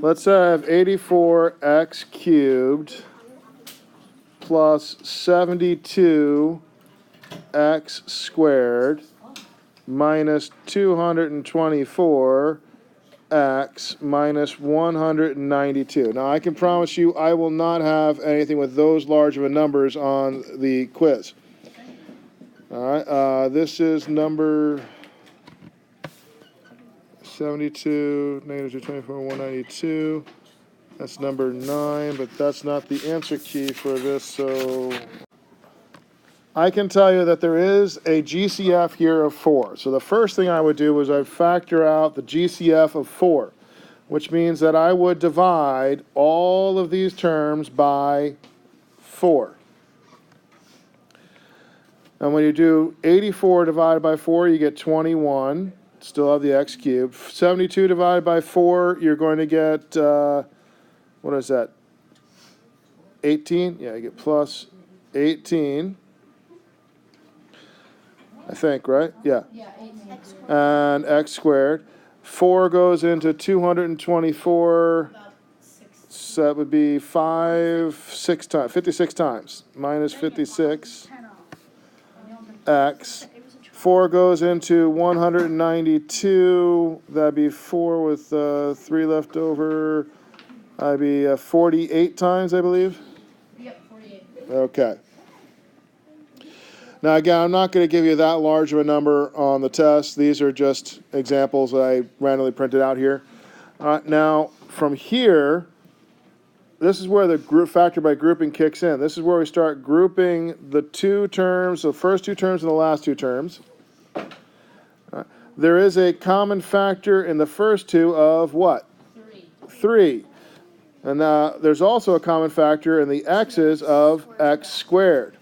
Let's have 84x cubed plus 72x squared minus 224x minus 192. Now, I can promise you I will not have anything with those large of a numbers on the quiz. All right, this is number 72, negative 224, 192. That's number 9, but that's not the answer key for this, so I can tell you that there is a GCF here of 4. So the first thing I would do is I'd factor out the GCF of 4, which means that I would divide all of these terms by 4. And when you do 84 divided by 4, you get 21. Still have the x cubed. 72 divided by 4, you're going to get, what is that? 18? Yeah, you get plus 18. I think, right? Yeah. Yeah, 18. And x squared. 4 goes into 224. So that would be 56 times. Minus 56. X. 4 goes into 192. That'd be 4 with 3 left over. That'd be 48 times, I believe. Yep, 48. Okay. Now, again, I'm not going to give you that large of a number on the test. These are just examples that I randomly printed out here. Now, from here, this is where the group factor by grouping kicks in. This is where we start grouping the two terms, the first two terms and the last two terms. There is a common factor in the first two of what? 3. And there's also a common factor in the x's of x squared.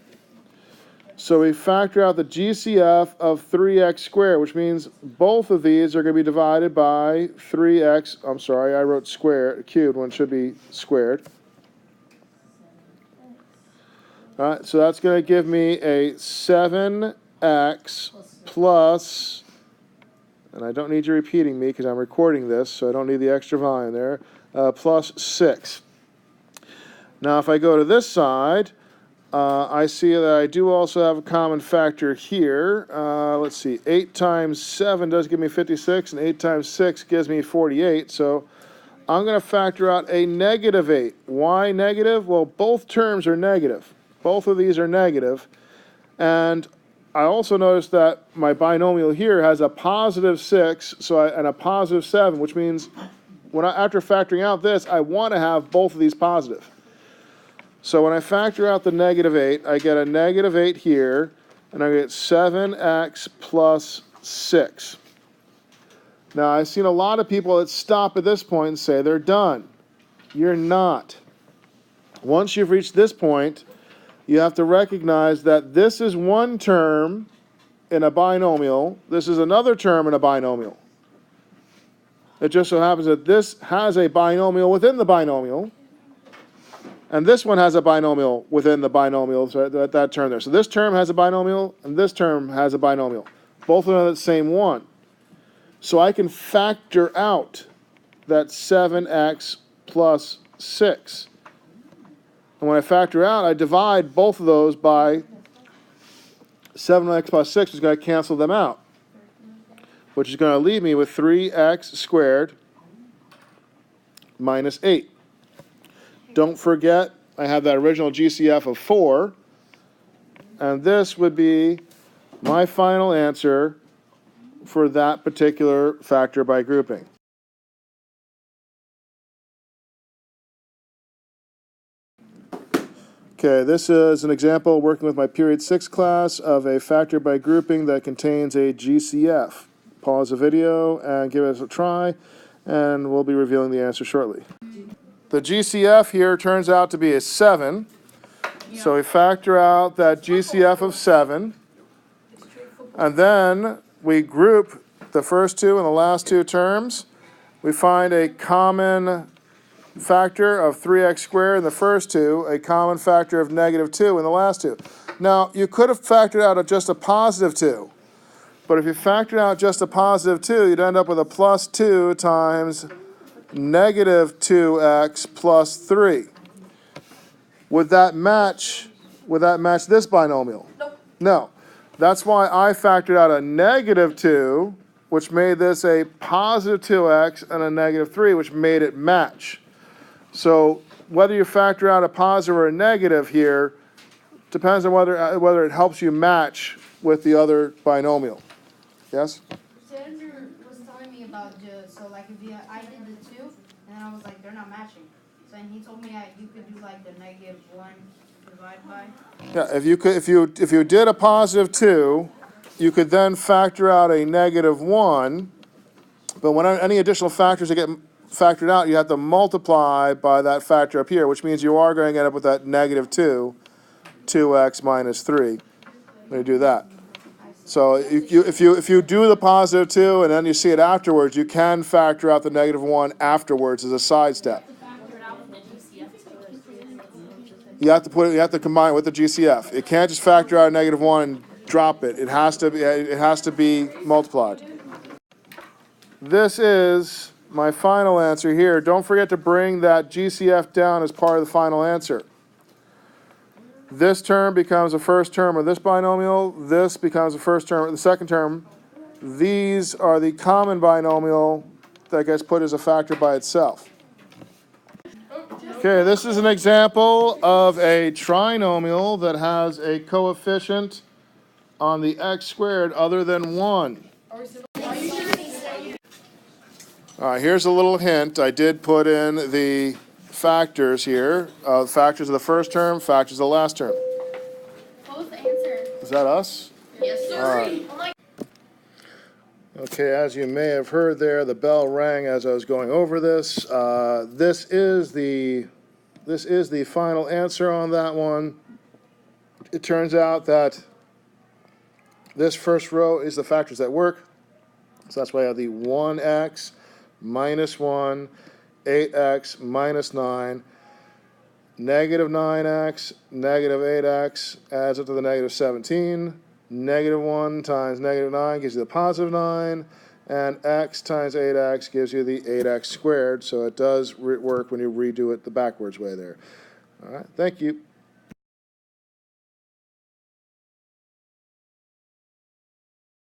So we factor out the GCF of 3x squared, which means both of these are going to be divided by 3x. I'm sorry, I wrote squared, cubed when it should be squared. All right, so that's going to give me a 7x plus, and I don't need you repeating me because I'm recording this, so I don't need the extra volume there, plus 6. Now, if I go to this side, I see that I do also have a common factor here. Let's see, 8 times 7 does give me 56, and 8 times 6 gives me 48. So I'm going to factor out a negative 8. Why negative? Well, both terms are negative. Both of these are negative. And I also noticed that my binomial here has a positive 6 and a positive 7, which means after factoring out this, I want to have both of these positive. So when I factor out the negative 8, I get a negative 8 here, and I get 7x plus 6. Now, I've seen a lot of people that stop at this point and say they're done. You're not. Once you've reached this point, you have to recognize that this is one term in a binomial. This is another term in a binomial. It just so happens that this has a binomial within the binomial. And this one has a binomial within the binomial, so that term there. So this term has a binomial, and this term has a binomial. Both of them are the same one. So I can factor out that 7x plus 6. And when I factor out, I divide both of those by 7x plus 6, which is going to cancel them out, which is going to leave me with 3x squared minus 8. Don't forget, I have that original GCF of 4, and this would be my final answer for that particular factor by grouping. Okay, this is an example working with my period 6 class of a factor by grouping that contains a GCF. Pause the video and give it a try, and we'll be revealing the answer shortly. The GCF here turns out to be a 7, so we factor out that GCF of 7, and then we group the first two and the last two terms. We find a common factor of 3x squared in the first two, a common factor of negative 2 in the last two. Now, you could have factored out just a positive 2, but if you factored out just a positive 2, you'd end up with a plus 2 times negative 2x plus 3. Would that match this binomial? Nope. No. That's why I factored out a negative 2, which made this a positive 2x, and a negative 3, which made it match. So whether you factor out a positive or a negative here depends on whether it helps you match with the other binomial. Yes? Andrew was telling me about so like if I did the 2 and then I was like they're not matching. So and he told me you could do like the -1 divided by. Yeah, if you did a positive 2, you could then factor out a negative 1, but when any additional factors that get factored out, you have to multiply by that factor up here, which means you are going to end up with that negative 2x minus 3 when you do that. So if you do the positive 2 and then you see it afterwards, you can factor out the negative 1 afterwards as a side step. You have to combine it with the GCF. It can't just factor out a negative 1 and drop it. It has to be multiplied. This is my final answer here. Don't forget to bring that GCF down as part of the final answer. This term becomes the first term of this binomial. This becomes the first term, the second term. These are the common binomial that gets put as a factor by itself. Okay, this is an example of a trinomial that has a coefficient on the x squared other than 1. All right, here's a little hint. I did put in the factors here. Factors of the first term, factors of the last term. What was the answer? Is that us? Yes, sir. All right. Okay, as you may have heard there, the bell rang as I was going over this. This is the final answer on that one. It turns out that this first row is the factors that work. So that's why I have the 1x minus 1, 8x minus 9, negative 9x, negative 8x adds up to the negative 17. Negative 1 times negative 9 gives you the positive 9, and x times 8x gives you the 8x squared, so it does work when you redo it the backwards way there. All right, thank you.